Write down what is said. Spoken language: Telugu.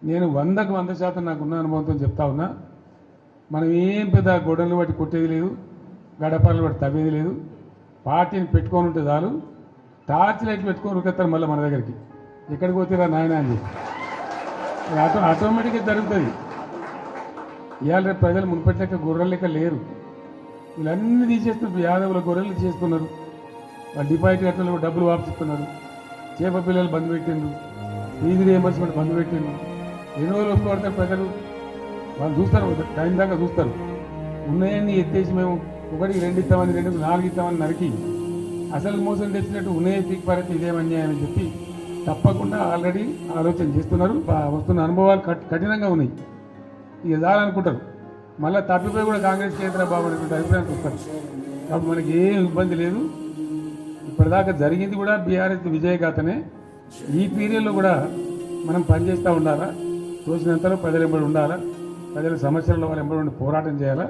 నేను 100కు 100% నాకున్న అనుభవంతో చెప్తా ఉన్నా. మనం ఏం పెద్ద గొడవలు బట్టి కొట్టేది లేదు, గడపలు బట్టి తవ్వేది లేదు. పార్టీని పెట్టుకొని ఉంటే చాలు, టార్చ్ లైట్ పెట్టుకొని ఉరికెత్తారు మళ్ళీ మన దగ్గరికి. ఎక్కడికి పోతారా నాయన అని చెప్పి ఆటోమేటిక్గా జరుగుతుంది. ఇవాళ రేపు ప్రజలు మునుపటి లెక్క గొర్రెల లెక్క లేరు. వీళ్ళన్నీ తీసేస్తున్నారు. యాదవుల గొర్రెలు చేస్తున్నారు. వాళ్ళు డిపాజిట్ కట్టలు డబ్బులు వాపిస్తున్నారు. చేప పిల్లలు బంద్ పెట్టిండ్రు, ఫీజు రియంబర్స్మెంట్ బంద్ పెట్టిండ్రు. ఎన్నో రోజులు ఒప్పుకోడతారు ప్రజలు. వాళ్ళు చూస్తారు, టైం దాకా చూస్తారు. ఉన్నాయన్నీ ఎత్తేసి మేము 1కి 2 ఇస్తామని, 2కి 4 ఇస్తామని నరికి అసలు మోసం తెచ్చినట్టు ఉన్నాయే పీక్ పారైతే ఇదేం అన్యాయం అని చెప్పి తప్పకుండా ఆల్రెడీ ఆలోచన చేస్తున్నారు. వస్తున్న అనుభవాలు కఠినంగా ఉన్నాయి. ఇక చాలనుకుంటారు. మళ్ళీ తప్పిపోయి కూడా కాంగ్రెస్ కేంద్ర బాబు అనేటువంటి అభిప్రాయానికి వస్తారు. కాబట్టి మనకి ఏం ఇబ్బంది లేదు. ఇప్పటిదాకా జరిగింది కూడా బీఆర్ఎస్ విజయగాథనే. ఈ పీరియడ్లో కూడా మనం పనిచేస్తూ ఉండాలా, తోచినంతలో ప్రజలు ఎంబడి ఉండాలా, ప్రజల సమస్యల వాళ్ళు ఎంబడి ఉండి పోరాటం చేయాలా.